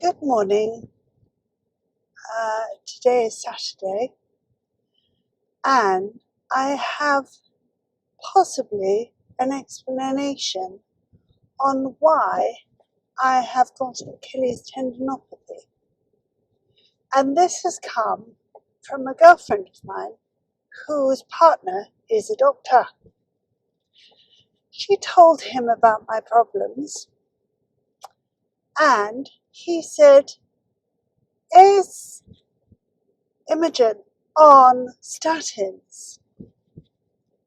Good morning. Today is Saturday, and I have possibly an explanation on why I have got Achilles Tendinopathy. And this has come from a girlfriend of mine whose partner is a doctor. She told him about my problems, and he said, "Is Imogen on statins?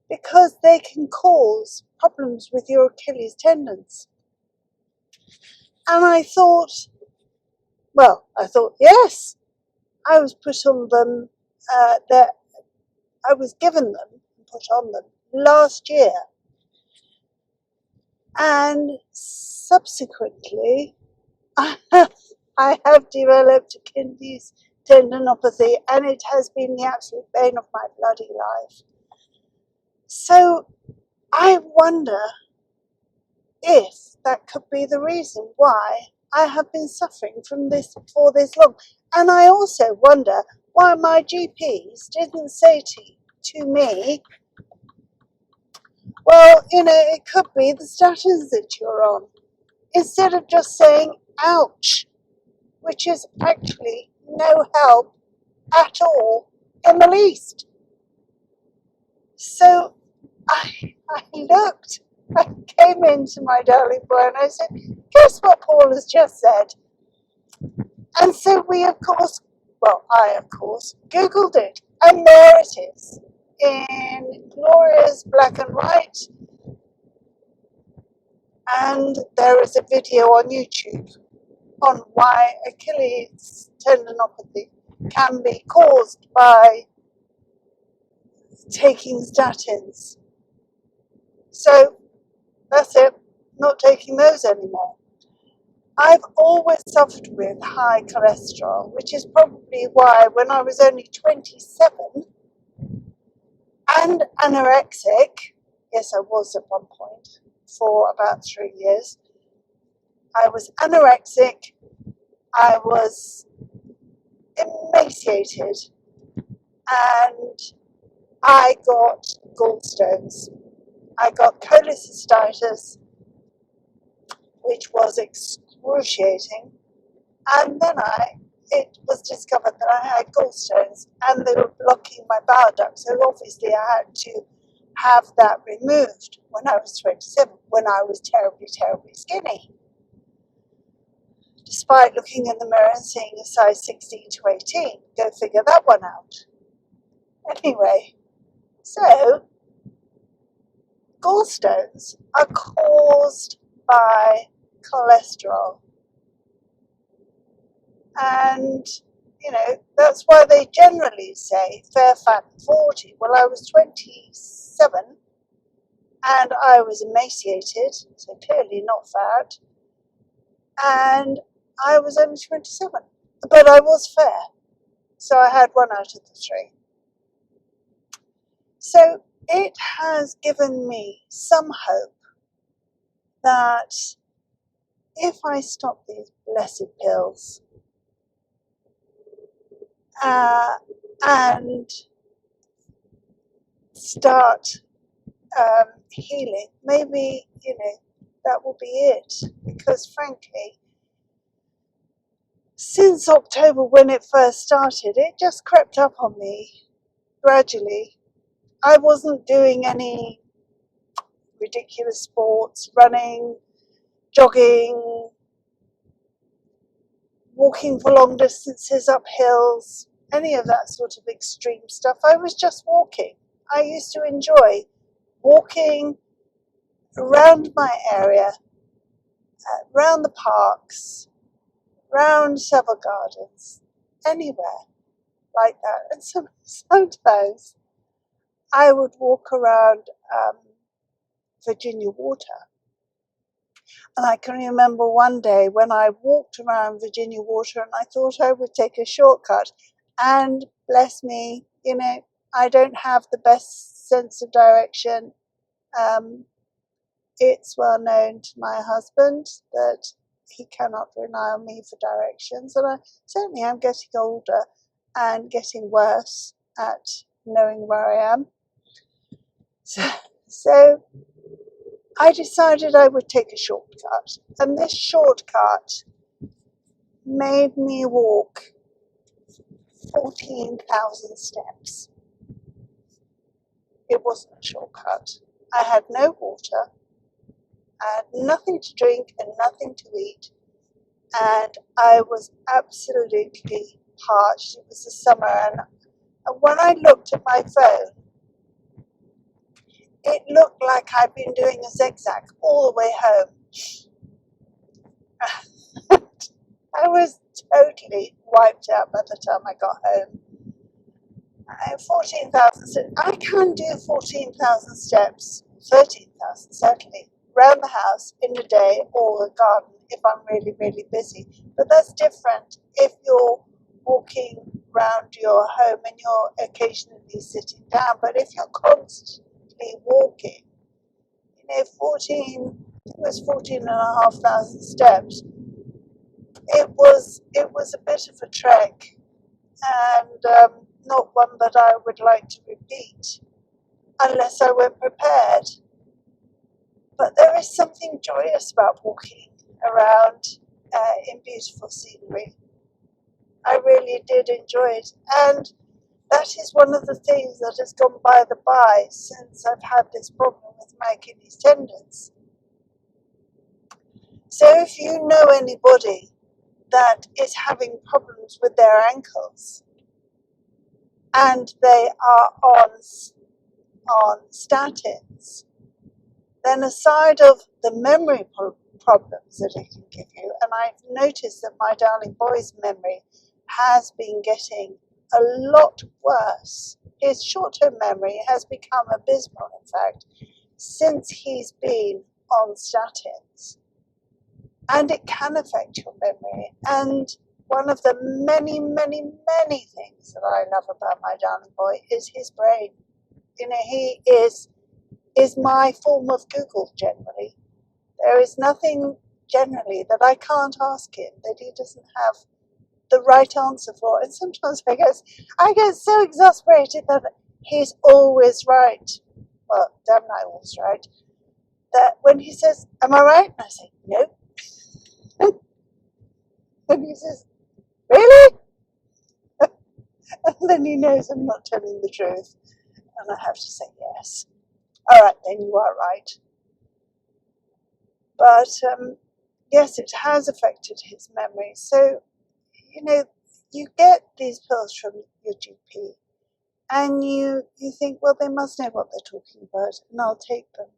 Because they can cause problems with your Achilles tendons." And I thought, yes, I was put on them, I was given them and put on them last year. And subsequently, I have developed Achilles tendinopathy, and it has been the absolute bane of my bloody life. So I wonder if that could be the reason why I have been suffering from this for this long. And I also wonder why my GPs didn't say to me, well, it could be the statins that you're on, instead of just saying, ouch, which is actually no help at all in the least. So I looked, I came into my darling boy and I said, guess what Paul has just said? And so I of course Googled it, and there it is in glorious black and white. And there is a video on YouTube on why Achilles tendinopathy can be caused by taking statins. So that's it, not taking those anymore. I've always suffered with high cholesterol, which is probably why when I was only 27 and anorexic, yes, I was at one point for about 3 years, I was anorexic, I was emaciated, and I got gallstones. I got cholecystitis, which was excruciating, and then it was discovered that I had gallstones and they were blocking my bile duct, so obviously I had to have that removed when I was 27, when I was terribly, terribly skinny, despite looking in the mirror and seeing a size 16 to 18. Go figure that one out. Anyway, so gallstones are caused by cholesterol, and that's why they generally say fair, fat and 40. Well, I was 27 and I was emaciated, so clearly not fat, and I was only 27, but I was fair, so I had one out of the three. So it has given me some hope that if I stop these blessed pills and start healing, maybe that will be it. Because frankly, since October, when it first started, it just crept up on me gradually. I wasn't doing any ridiculous sports, running, jogging, walking for long distances up hills, any of that sort of extreme stuff. I was just walking. I used to enjoy walking around my area, around the parks, round several gardens, anywhere like that. And sometimes I would walk around Virginia Water. And I can remember one day when I walked around Virginia Water and I thought I would take a shortcut. And bless me, I don't have the best sense of direction. It's well known to my husband that he cannot rely on me for directions, and I certainly am getting older and getting worse at knowing where I am. So I decided I would take a shortcut, and this shortcut made me walk 14,000 steps. It wasn't a shortcut. I had no water, I had nothing to drink and nothing to eat, and I was absolutely parched. It was the summer, and when I looked at my phone, it looked like I'd been doing a zigzag all the way home. I was totally wiped out by the time I got home. 14,000 steps. I can do 14,000 steps, 13,000 certainly, around the house in a day or the garden if I'm really, really busy. But that's different if you're walking around your home and you're occasionally sitting down. But if you're constantly walking, 14,500 steps, it was a bit of a trek, and not one that I would like to repeat unless I were prepared. But there is something joyous about walking around in beautiful scenery. I really did enjoy it, and that is one of the things that has gone by the by since I've had this problem with my Achilles tendons. So if you know anybody that is having problems with their ankles and they are on statins, then aside of the memory problems that it can give you, and I've noticed that my darling boy's memory has been getting a lot worse. His short-term memory has become abysmal, in fact, since he's been on statins. And it can affect your memory. And one of the many, many, many things that I love about my darling boy is his brain. He is my form of Google generally. There is nothing generally that I can't ask him that he doesn't have the right answer for. And sometimes I get so exasperated that he's always right. Well, damn right, always right. That when he says, "Am I right?" And I say, "Nope." And he says, "Really?" And then he knows I'm not telling the truth. And I have to say, "Yes. All right, then you are right." But yes, it has affected his memory. So, you get these pills from your GP and you think, well, they must know what they're talking about and I'll take them.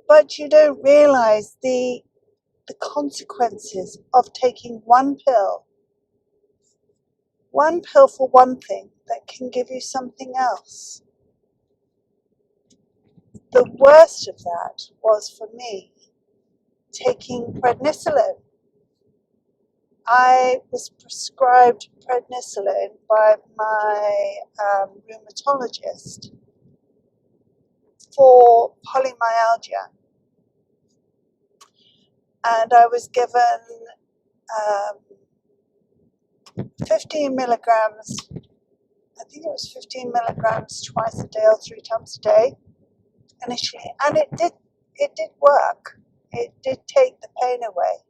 But you don't realize the consequences of taking one pill for one thing that can give you something else. The worst of that was for me taking prednisolone. I was prescribed prednisolone by my rheumatologist for polymyalgia. And I was given 15 milligrams, I think it was 15 milligrams twice a day or 3 times a day initially. And it did work. It did take the pain away.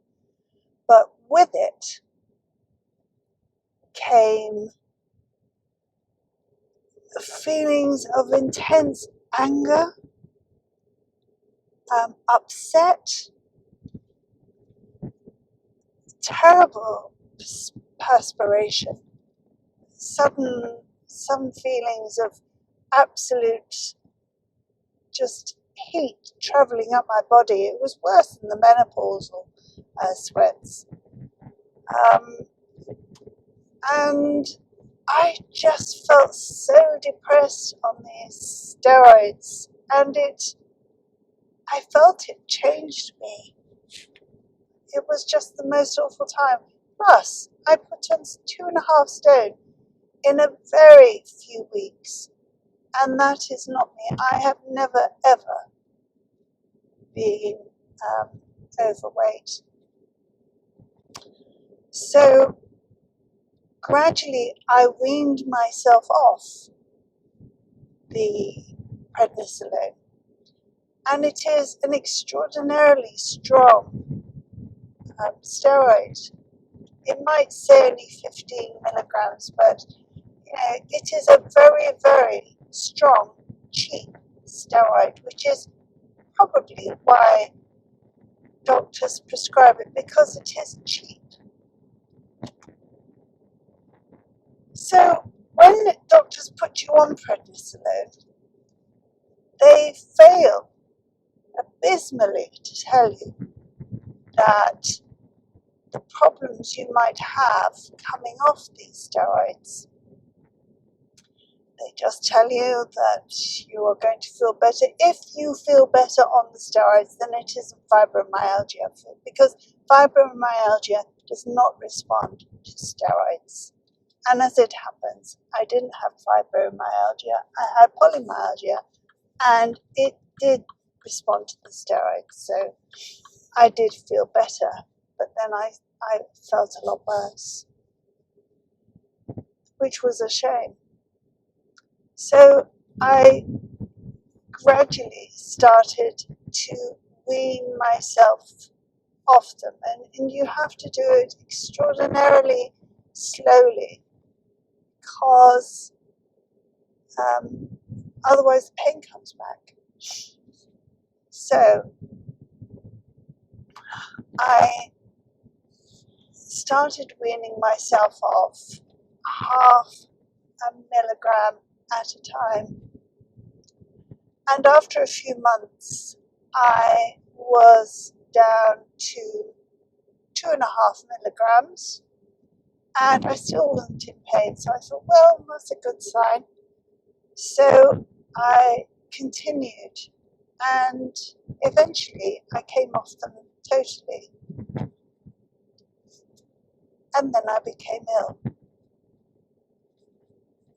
But with it came feelings of intense anger, upset, terrible perspiration, some feelings of absolute just heat travelling up my body. It was worse than the menopausal sweats. And I just felt so depressed on these steroids, and I felt it changed me. It was just the most awful time. Plus, I put on 2.5 stone in a very few weeks, and that is not me. I have never, ever been overweight. So gradually I weaned myself off the prednisolone, and it is an extraordinarily strong steroid. It might say only 15 milligrams, but it is a very, very strong, cheap steroid, which is probably why doctors prescribe it, because it is cheap. So when doctors put you on prednisolone, they fail abysmally to tell you that the problems you might have coming off these steroids. They just tell you that you are going to feel better. If you feel better on the steroids, then it isn't fibromyalgia, because fibromyalgia does not respond to steroids. And as it happens, I didn't have fibromyalgia, I had polymyalgia, and it did respond to the steroids. So I did feel better, but then I felt a lot worse, which was a shame. So I gradually started to wean myself off them, and you have to do it extraordinarily slowly, because otherwise the pain comes back. So I started weaning myself off half a milligram at a time, and after a few months I was down to 2.5 milligrams, and I still wasn't in pain. So I thought, well, that's a good sign. So I continued, and eventually I came off them totally, and then I became ill.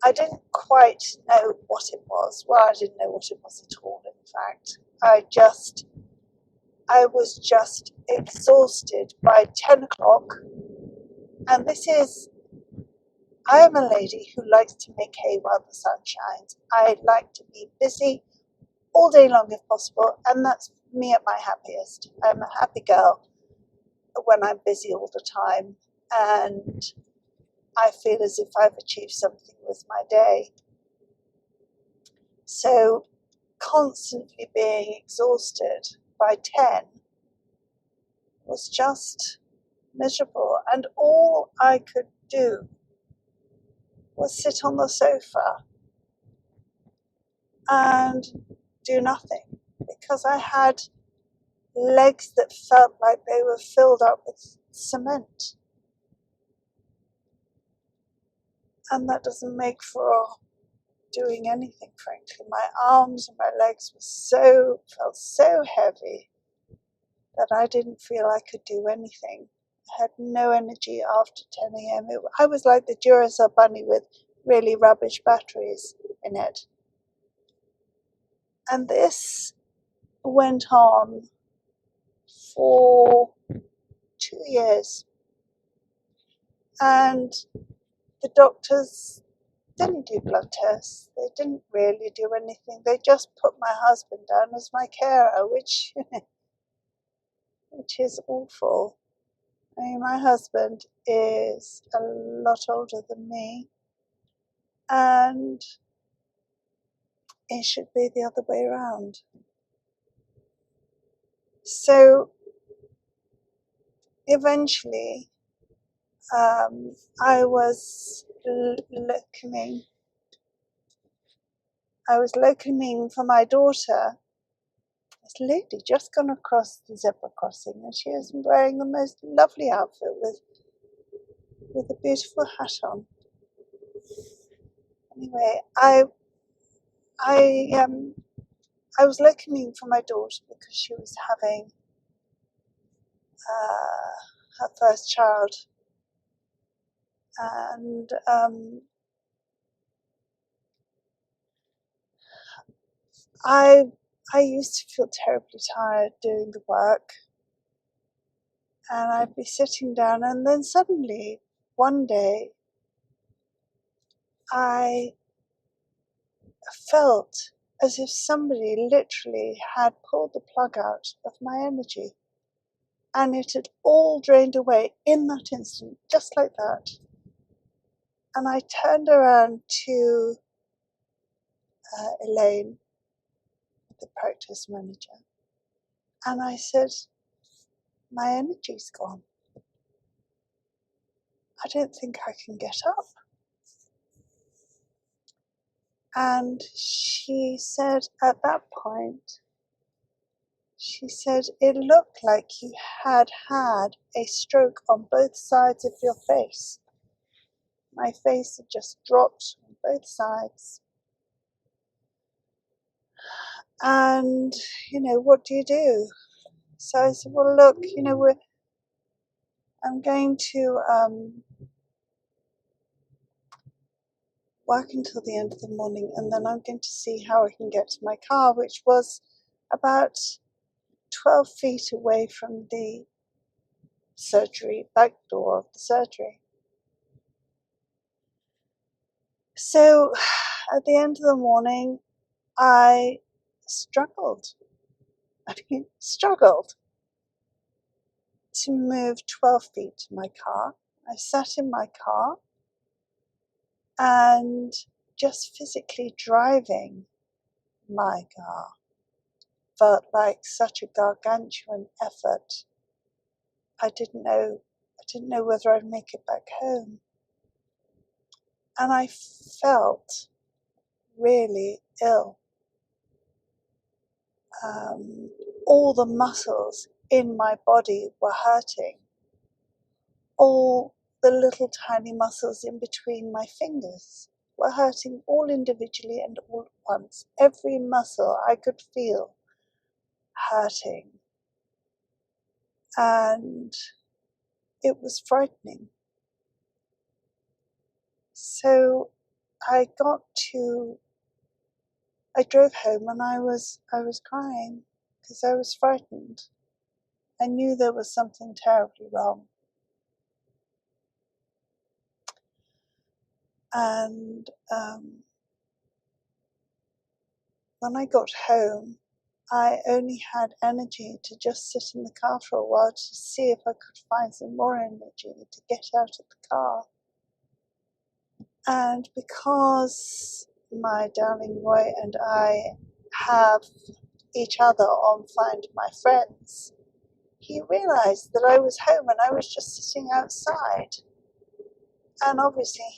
I didn't quite know what it was. Well, I didn't know what it was at all, in fact. I was just exhausted by 10 o'clock. And I am a lady who likes to make hay while the sun shines. I like to be busy all day long if possible, and that's me at my happiest. I'm a happy girl when I'm busy all the time, and I feel as if I've achieved something with my day. So constantly being exhausted by 10 was just miserable, and all I could do was sit on the sofa and do nothing, because I had legs that felt like they were filled up with cement. And that doesn't make for doing anything, frankly. My arms and my legs felt so heavy that I didn't feel I could do anything. I had no energy after 10 a.m. I was like the Duracell bunny with really rubbish batteries in it. And this went on for 2 years. And the doctors didn't do blood tests. They didn't really do anything. They just put my husband down as my carer, which is awful. I mean, my husband is a lot older than me, and it should be the other way around. So eventually I was locuming for my daughter. This lady just gone across the zebra crossing, and she was wearing the most lovely outfit with a beautiful hat on. Anyway, I was locuming for my daughter because she was having her first child, and I used to feel terribly tired doing the work, and I'd be sitting down, and then suddenly one day I felt as if somebody literally had pulled the plug out of my energy, and it had all drained away in that instant, just like that. And I turned around to Elaine, the practice manager, and I said, my energy's gone. I don't think I can get up. And she said at that point, she said, it looked like you had had a stroke on both sides of your face. My face had just dropped on both sides. And, what do you do? So I said, well, look, I'm going to work until the end of the morning, and then I'm going to see how I can get to my car, which was about 12 feet away from the surgery, back door of the surgery. So at the end of the morning, I struggled to move 12 feet to my car. I sat in my car, and just physically driving my car felt like such a gargantuan effort. I didn't know whether I'd make it back home. And I felt really ill. All the muscles in my body were hurting. All the little tiny muscles in between my fingers were hurting, all individually and all at once. Every muscle I could feel hurting. And it was frightening. So I drove home, and I was crying because I was frightened. I knew there was something terribly wrong. And when I got home, I only had energy to just sit in the car for a while to see if I could find some more energy to get out of the car. And because my darling boy and I have each other on Find My Friends, he realized that I was home and I was just sitting outside. And obviously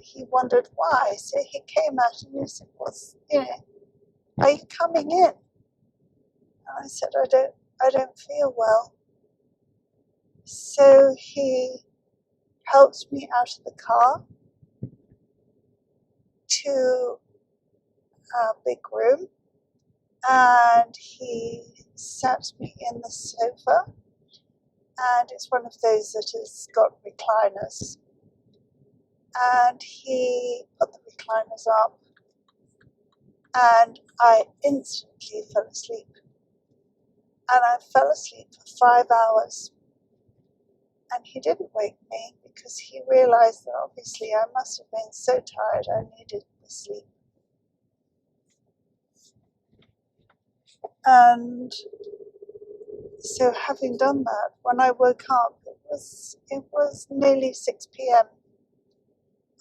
he wondered why. So he came out and he said, are you coming in? And I said, I don't feel well. So he helped me out of the car to a big room, and he sat me in the sofa, and it's one of those that has got recliners, and he put the recliners up, and I instantly fell asleep. And I fell asleep for 5 hours, and he didn't wake me because he realized that obviously I must have been so tired I needed the sleep. And so having done that, when I woke up, it was nearly 6 p.m.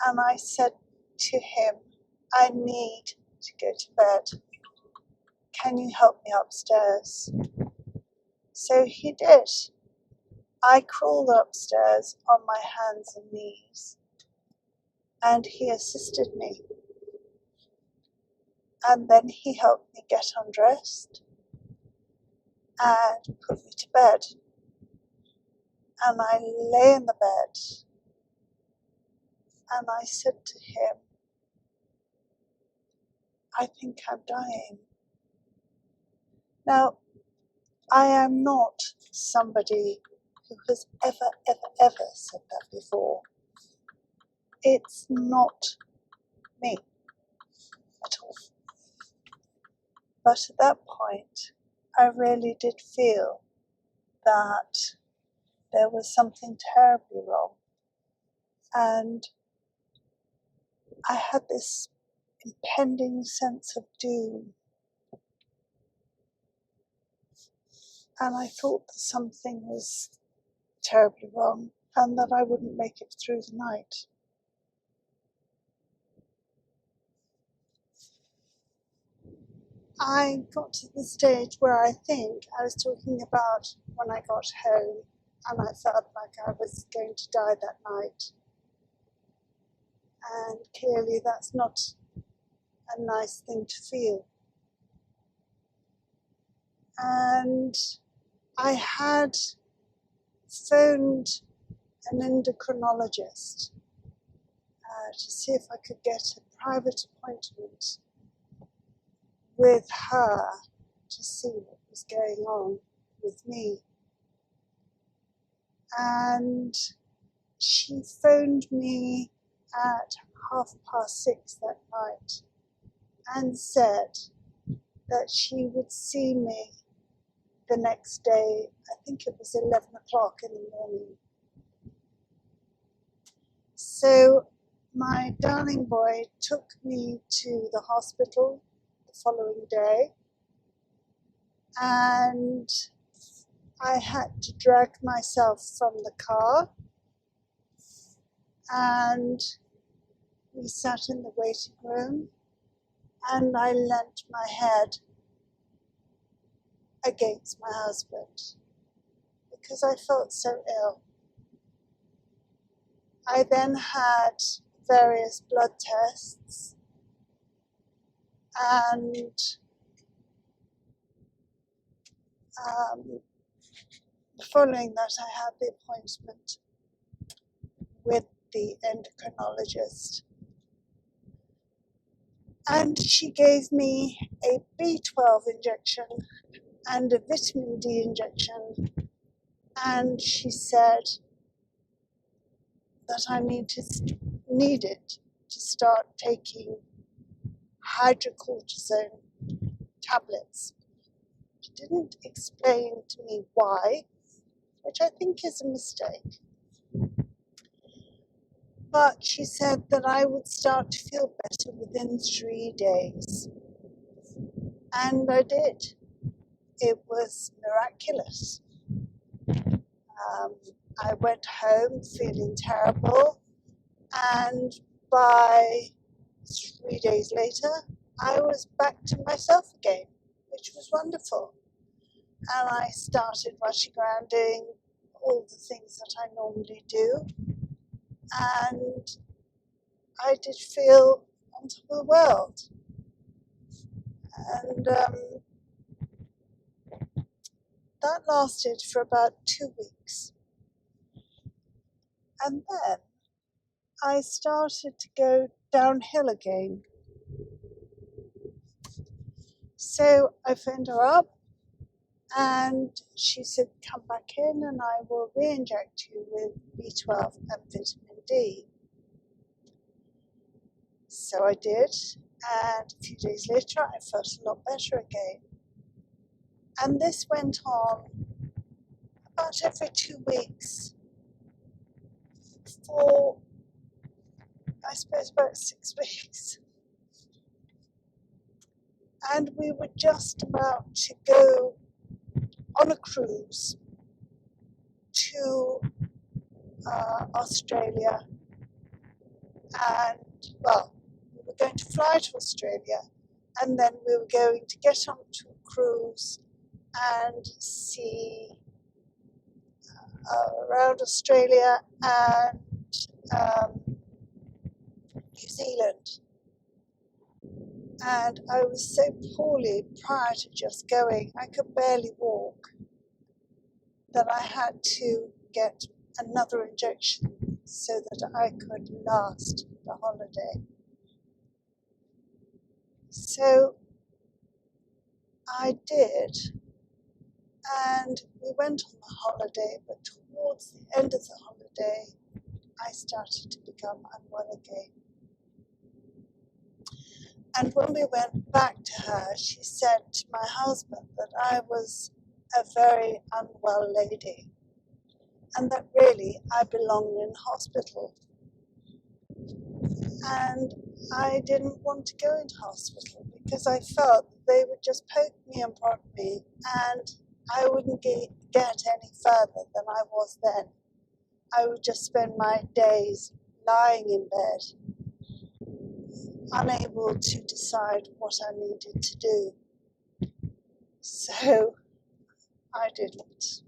and I said to him, I need to go to bed. Can you help me upstairs? So he did. I crawled upstairs on my hands and knees, and he assisted me. And then he helped me get undressed and put me to bed. And I lay in the bed, and I said to him, I think I'm dying. Now, I am not somebody who has ever said that before. It's not me at all. But at that point, I really did feel that there was something terribly wrong. And I had this impending sense of doom. And I thought that something was terribly wrong and that I wouldn't make it through the night. I got to the stage where I think I was talking about when I got home and I felt like I was going to die that night. And clearly that's not a nice thing to feel. And I had phoned an endocrinologist to see if I could get a private appointment with her to see what was going on with me. And she phoned me at 6:30 that night and said that she would see me the next day. I think it was 11 o'clock in the morning. So my darling boy took me to the hospital the following day, and I had to drag myself from the car, and we sat in the waiting room, and I leant my head against my husband because I felt so ill. I then had various blood tests, and following that I had the appointment with the endocrinologist, and she gave me a B12 injection and a vitamin D injection, and she said that I needed to start taking hydrocortisone tablets. She didn't explain to me why, which I think is a mistake. But she said that I would start to feel better within 3 days. And I did. It was miraculous. I went home feeling terrible, and by 3 days later, I was back to myself again, which was wonderful. And I started rushing around doing all the things that I normally do, and I did feel on top of the world. And that lasted for about 2 weeks. And then I started to go downhill again. So I phoned her up, and she said, come back in and I will re-inject you with B12 and vitamin D. So I did, and a few days later I felt a lot better again. And this went on about every 2 weeks for, I suppose, about 6 weeks. And we were just about to go on a cruise to Australia. And, well, we were going to fly to Australia, and then we were going to get onto a cruise and see around Australia and New Zealand. And I was so poorly prior to just going, I could barely walk, that I had to get another injection so that I could last the holiday. So I did, and we went on the holiday, but towards the end of the holiday, I started to become unwell again. And when we went back to her, she said to my husband that I was a very unwell lady. and that really I belonged in hospital. And I didn't want to go into hospital because I felt they would just poke me and prod me, and I wouldn't get any further than I was then. I would just spend my days lying in bed, unable to decide what I needed to do. So I didn't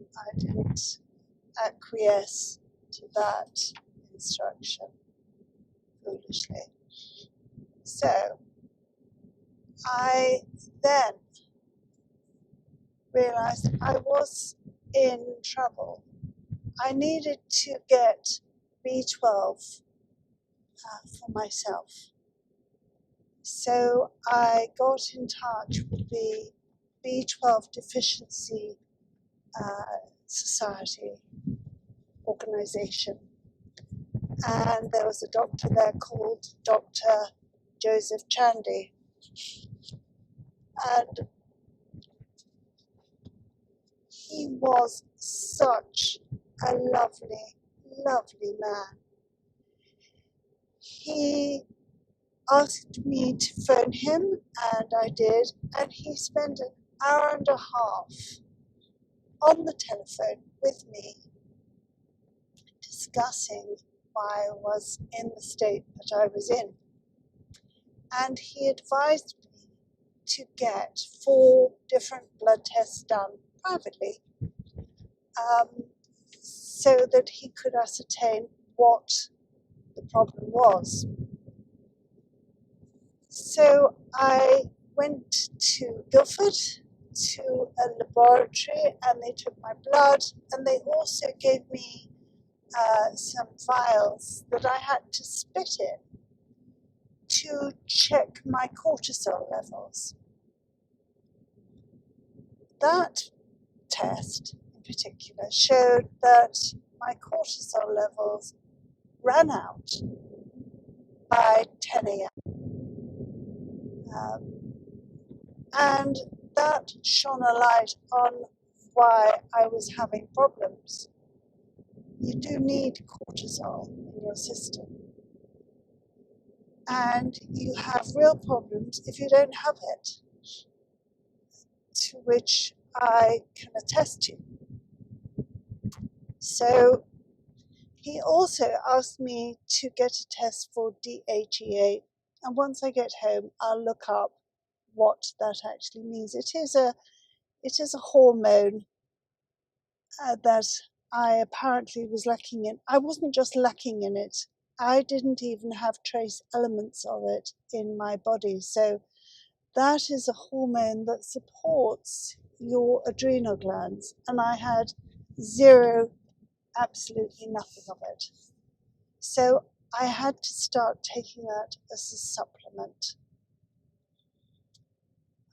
acquiesce to that instruction, foolishly. So I then realized I was in trouble. I needed to get B12 for myself. So I got in touch with the B12 Deficiency Society organization. And there was a doctor there called Dr. Joseph Chandy. And he was such a lovely, lovely man. He asked me to phone him, and I did, and he spent an hour and a half on the telephone with me discussing why I was in the state that I was in. And he advised me to get 4 different blood tests done privately, so that he could ascertain what the problem was. So I went to Guildford to a laboratory, and they took my blood, and they also gave me some vials that I had to spit in to check my cortisol levels. That test in particular showed that my cortisol levels ran out by 10 a.m. And that shone a light on why I was having problems. You do need cortisol in your system, and you have real problems if you don't have it, to which I can attest to. So he also asked me to get a test for DHEA, and once I get home, I'll look up what that actually means. It is a hormone that I apparently was lacking in. I wasn't just lacking in it, I didn't even have trace elements of it in my body. So that is a hormone that supports your adrenal glands, and I had absolutely nothing of it. So I had to start taking that as a supplement.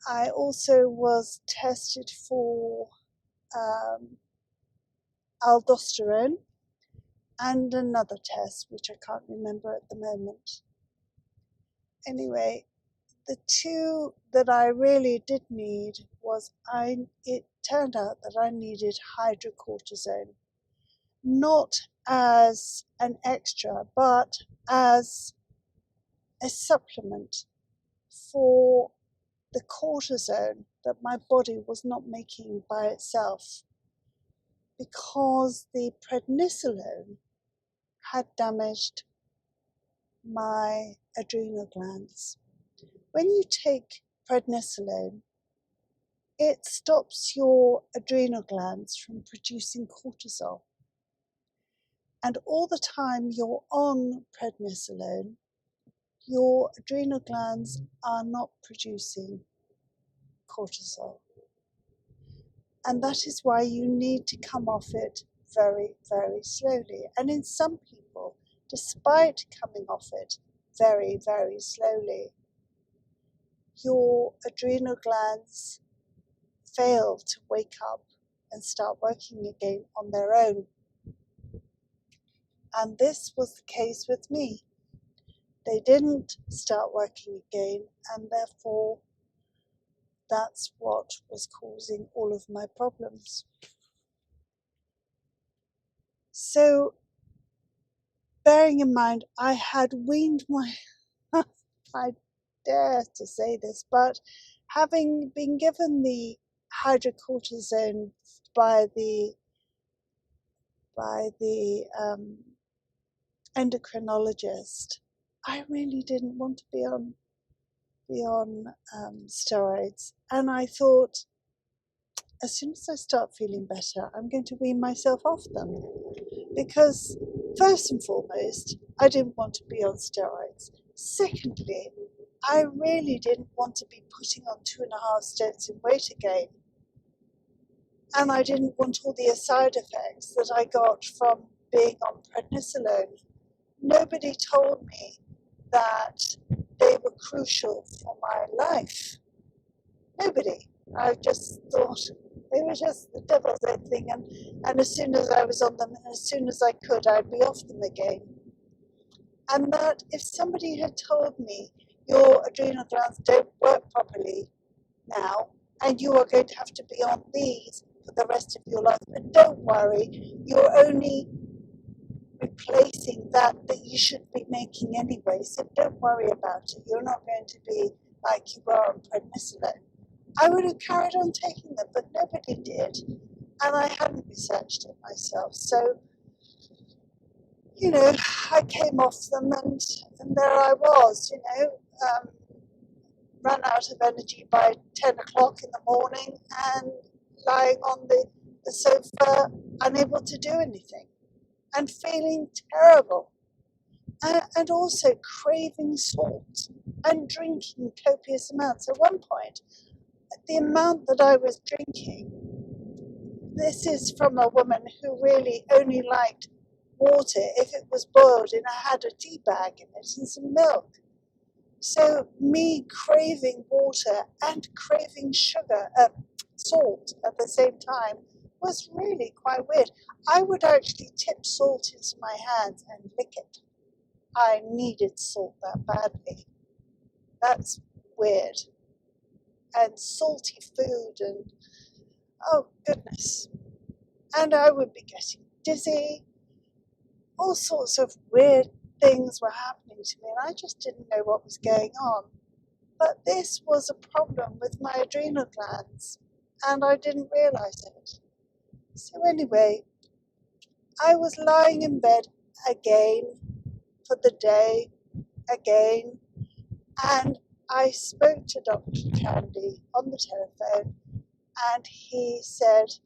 I also was tested for aldosterone and another test, which I can't remember at the moment. Anyway, the 2 that I really did need was, it turned out that I needed hydrocortisone, not as an extra, but as a supplement for the cortisone that my body was not making by itself, because the prednisolone had damaged my adrenal glands. When you take prednisolone, it stops your adrenal glands from producing cortisol. And all the time you're on prednisolone, your adrenal glands are not producing cortisol. And that is why you need to come off it very, very slowly. And in some people, despite coming off it very, very slowly, your adrenal glands fail to wake up and start working again on their own. And this was the case with me. They didn't start working again, and therefore that's what was causing all of my problems. So, bearing in mind, I had weaned my, I dare to say this, but having been given the hydrocortisone by the endocrinologist, I really didn't want to be on steroids, and I thought, as soon as I start feeling better, I'm going to wean myself off them, because first and foremost, I didn't want to be on steroids. Secondly, I really didn't want to be putting on 2.5 stones in weight again. And I didn't want all the side effects that I got from being on prednisolone. Nobody told me that they were crucial for my life. Nobody. I just thought they were just the devil's own thing, and as soon as I was on them, and as soon as I could, I'd be off them again. And that if somebody had told me your adrenal glands don't work properly now, and you are going to have to be on these for the rest of your life, but don't worry, you're only replacing that you should be making anyway, so don't worry about it, you're not going to be like you were on prednisolone, I would have carried on taking them, but nobody did, and I hadn't researched it myself. So, I came off them, and there I was, ran out of energy by 10 o'clock in the morning and lying on the sofa, unable to do anything, and feeling terrible, and also craving salt and drinking copious amounts. At one point, the amount that I was drinking, this is from a woman who really only liked water if it was boiled and I had a tea bag in it and some milk. So me craving water and craving salt at the same time was really quite weird. I would actually tip salt into my hands and lick it. I needed salt that badly. That's weird. And salty food, and oh goodness. And I would be getting dizzy. All sorts of weird things were happening to me, and I just didn't know what was going on. But this was a problem with my adrenal glands, and I didn't realize it. So anyway, I was lying in bed again for the day, again, and I spoke to Dr. Chandy on the telephone, and he said,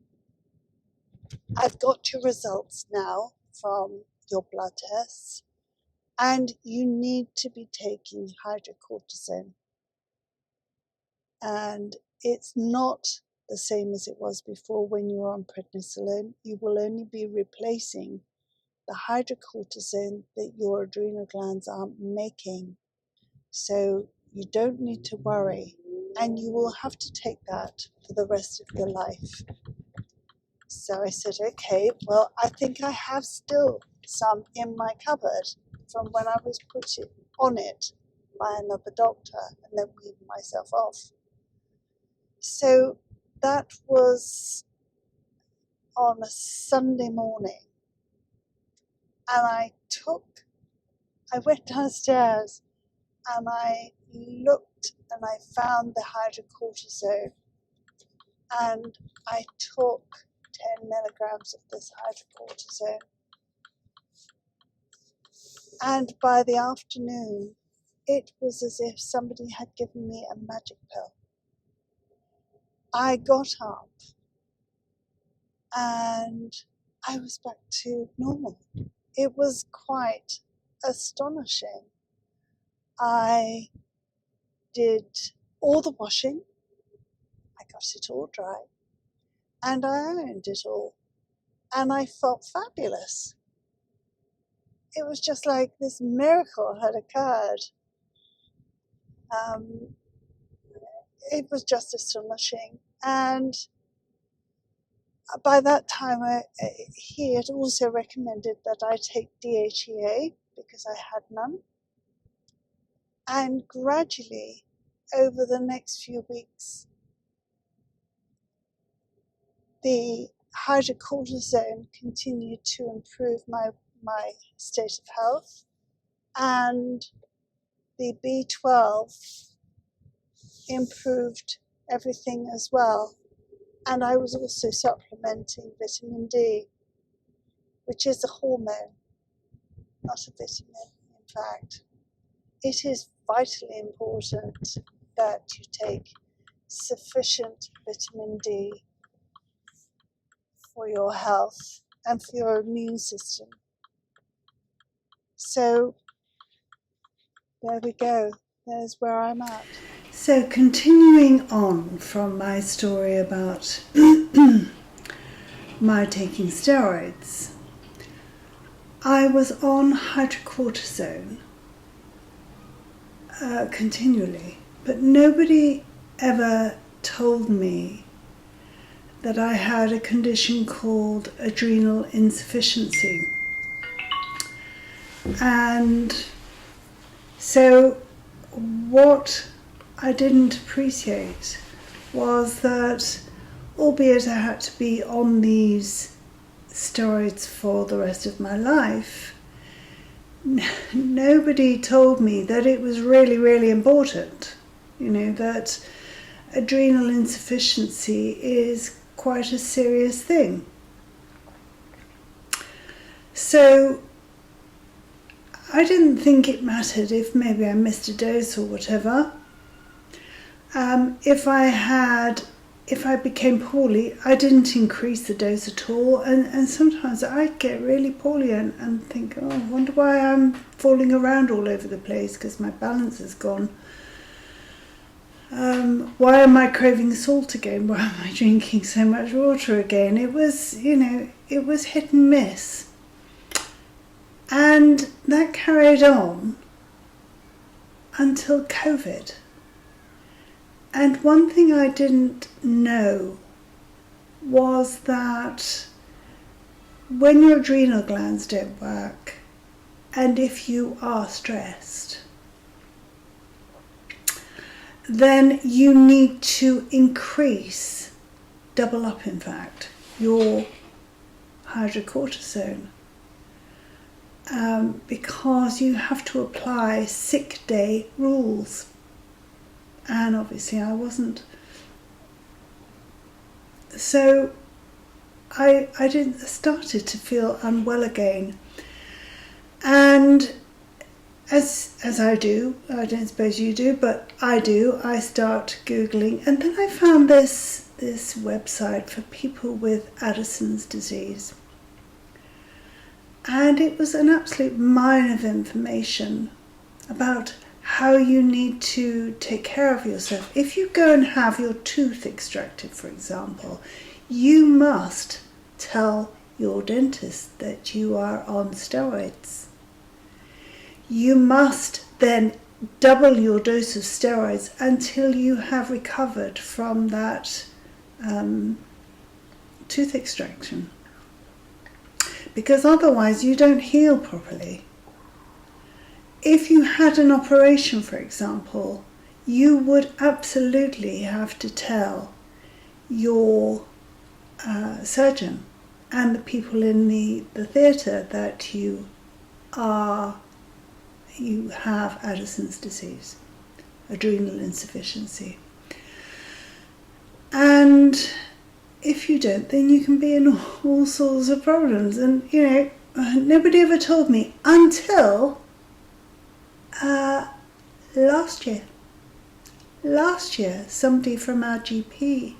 I've got your results now from your blood tests, and you need to be taking hydrocortisone. And it's not the same as it was before when you were on prednisolone. You will only be replacing the hydrocortisone that your adrenal glands aren't making. So you don't need to worry, and you will have to take that for the rest of your life. So I said, okay, well, I think I have still some in my cupboard from when I was put on it by another doctor and then weaned myself off. So that was on a Sunday morning, and I went downstairs and I looked and I found the hydrocortisone, and I took 10 milligrams of this hydrocortisone. And by the afternoon, it was as if somebody had given me a magic pill. I got up and I was back to normal. It was quite astonishing. I did all the washing, I got it all dry, and I ironed it all, and I felt fabulous. It was just like this miracle had occurred. It was just astonishing, and by that time he had also recommended that I take DHEA because I had none. And gradually, over the next few weeks, the hydrocortisone continued to improve my state of health, and the B12 improved everything as well. And I was also supplementing vitamin D, which is a hormone, not a vitamin, in fact. It is vitally important that you take sufficient vitamin D for your health and for your immune system. So there we go. There's where I'm at. So continuing on from my story about my taking steroids, I was on hydrocortisone continually, but nobody ever told me that I had a condition called adrenal insufficiency. And so what I didn't appreciate was that, albeit I had to be on these steroids for the rest of my life, nobody told me that it was really, really important. That adrenal insufficiency is quite a serious thing. So I didn't think it mattered if maybe I missed a dose or whatever. If I became poorly, I didn't increase the dose at all, and sometimes I'd get really poorly and think, oh, I wonder why I'm falling around all over the place because my balance is gone. Why am I craving salt again? Why am I drinking so much water again? It was hit and miss. And that carried on until COVID. And one thing I didn't know was that when your adrenal glands don't work, and if you are stressed, then you need to increase, double up in fact, your hydrocortisone. Because you have to apply sick day rules. And obviously I wasn't. So I started to feel unwell again. And as I do, I don't suppose you do, but I do, I start Googling. And then I found this website for people with Addisons Disease. And it was an absolute mine of information about how you need to take care of yourself. If you go and have your tooth extracted, for example, you must tell your dentist that you are on steroids. You must then double your dose of steroids until you have recovered from that tooth extraction. Because otherwise you don't heal properly. If you had an operation, for example, you would absolutely have to tell your surgeon and the people in the theatre that you have Addison's disease, adrenal insufficiency. And if you don't, then you can be in all sorts of problems. And, nobody ever told me until last year. Last year, somebody from our GP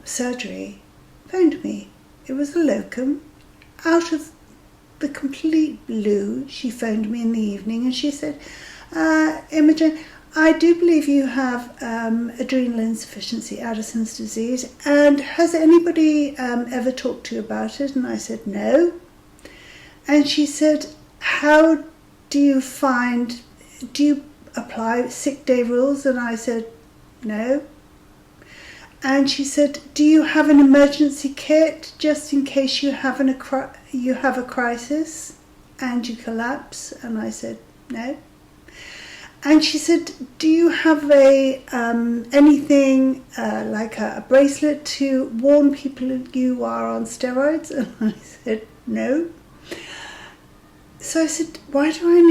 surgery phoned me. It was a locum. Out of the complete blue, she phoned me in the evening and she said, Imogen, I do believe you have adrenal insufficiency, Addison's disease, and has anybody ever talked to you about it? And I said, no. And she said, how do you apply sick day rules? And I said, no. And she said, do you have an emergency kit just in case you have a crisis and you collapse? And I said, no. And she said, do you have a anything like a bracelet to warn people you are on steroids? And I said, no. So I said, why do I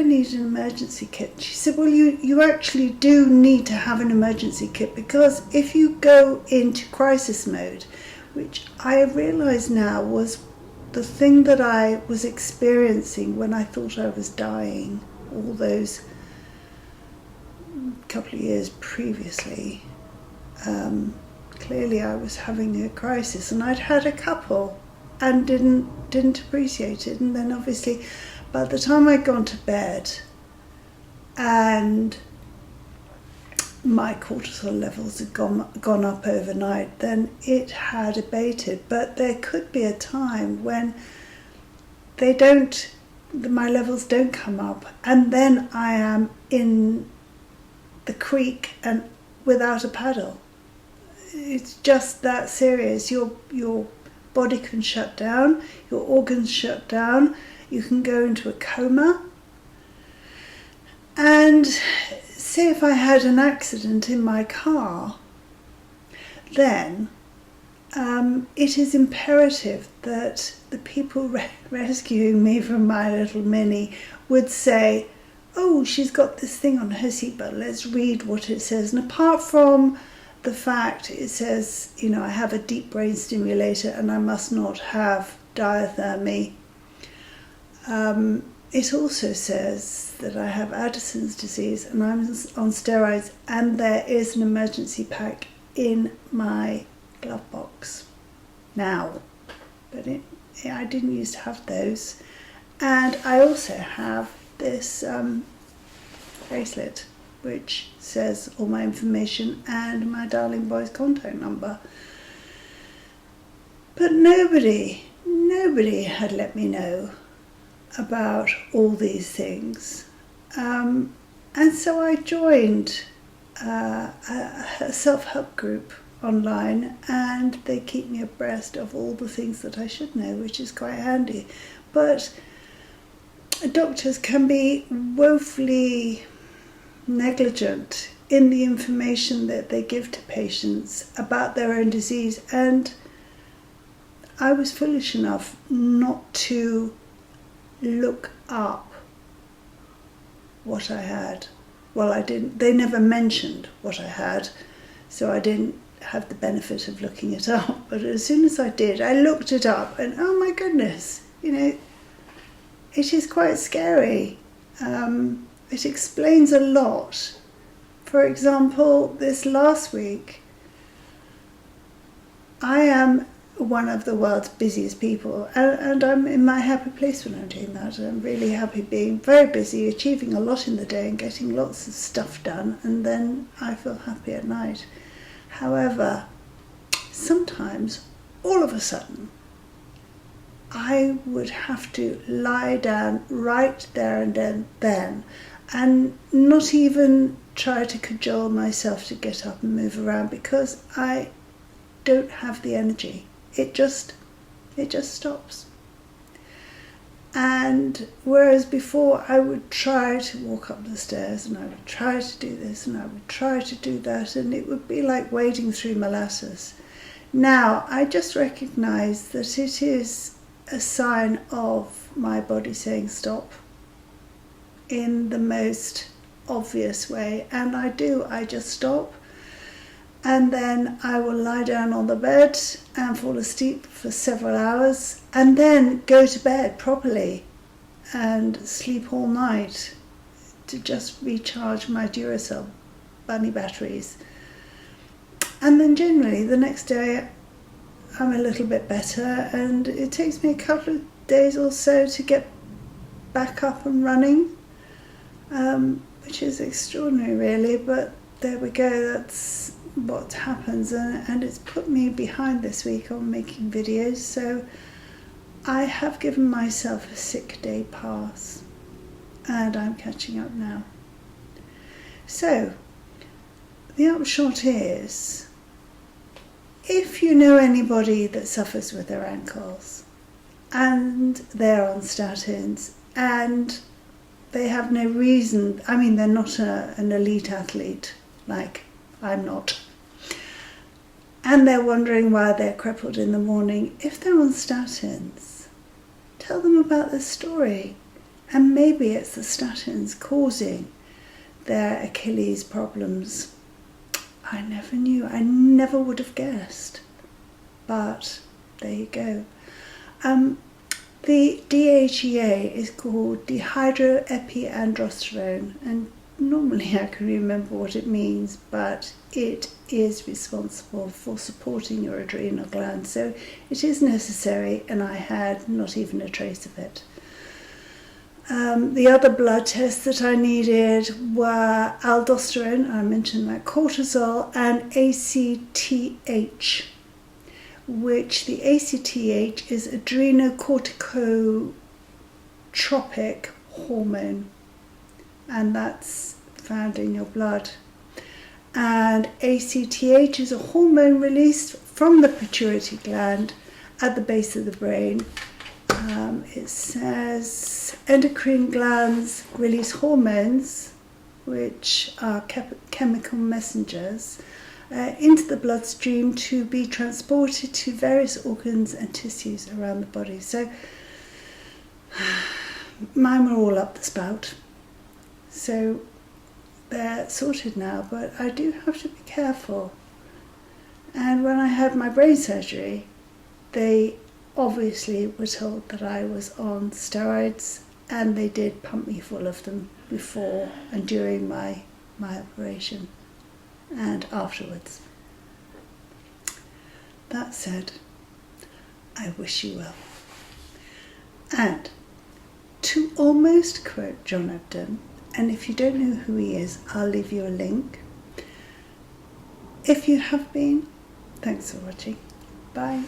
need an emergency kit? She said, well, you actually do need to have an emergency kit, because if you go into crisis mode, which I realise now was the thing that I was experiencing when I thought I was dying, all those couple of years previously. Clearly I was having a crisis, and I'd had a couple and didn't appreciate it. And then obviously by the time I'd gone to bed and my cortisol levels had gone up overnight, then it had abated. But there could be a time when my levels don't come up, and then I am in the creek and without a paddle. It's just that serious. Your body can shut down, your organs shut down, you can go into a coma. And say if I had an accident in my car, then it is imperative that the people rescuing me from my little Mini would say, oh, she's got this thing on her seatbelt, let's read what it says. And apart from the fact it says, I have a deep brain stimulator and I must not have diathermy, it also says that I have Addisons disease and I'm on steroids, and there is an emergency pack in my glove box now. But I didn't used to have those. And I also have this bracelet which says all my information and my darling boy's contact number. But nobody had let me know about all these things. And so I joined a self-help group online, and they keep me abreast of all the things that I should know, which is quite handy. But doctors can be woefully negligent in the information that they give to patients about their own disease, and I was foolish enough not to look up what I had. Well, I didn't. They never mentioned what I had, so I didn't have the benefit of looking it up. But as soon as I did, I looked it up, and oh my goodness, it is quite scary. It explains a lot. For example, this last week, I am one of the world's busiest people, and I'm in my happy place when I'm doing that. I'm really happy being very busy, achieving a lot in the day and getting lots of stuff done, and then I feel happy at night. However, sometimes, all of a sudden, I would have to lie down right there and then and not even try to cajole myself to get up and move around, because I don't have the energy. It just stops. And whereas before I would try to walk up the stairs, and I would try to do this, and I would try to do that, and it would be like wading through molasses. Now I just recognise that it is a sign of my body saying stop in the most obvious way, and I just stop, and then I will lie down on the bed and fall asleep for several hours, and then go to bed properly and sleep all night to just recharge my Duracell bunny batteries. And then generally the next day I'm a little bit better, and it takes me a couple of days or so to get back up and running, which is extraordinary really, but there we go, that's what happens, and it's put me behind this week on making videos, so I have given myself a sick day pass, and I'm catching up now. So the upshot is, if you know anybody that suffers with their ankles and they're on statins and they have no reason. I mean, they're not an elite athlete like I'm not. And they're wondering why they're crippled in the morning. If they're on statins, tell them about their story. And maybe it's the statins causing their Achilles problems. I never knew. I never would have guessed. But there you go. The DHEA is called dehydroepiandrosterone, and normally I can remember what it means, but it is responsible for supporting your adrenal gland, so it is necessary, and I had not even a trace of it. The other blood tests that I needed were aldosterone, I mentioned that, cortisol, and ACTH, which the ACTH is adrenocorticotropic hormone, and that's found in your blood. And ACTH is a hormone released from the pituitary gland at the base of the brain. It says endocrine glands release hormones, which are chemical messengers, into the bloodstream to be transported to various organs and tissues around the body. So mine were all up the spout. So they're sorted now, but I do have to be careful. And when I had my brain surgery, they obviously were told that I was on steroids, and they did pump me full of them before and during my operation and afterwards. That said, I wish you well. And to almost quote John Upton, and if you don't know who he is, I'll leave you a link. If you have been, thanks for watching. Bye.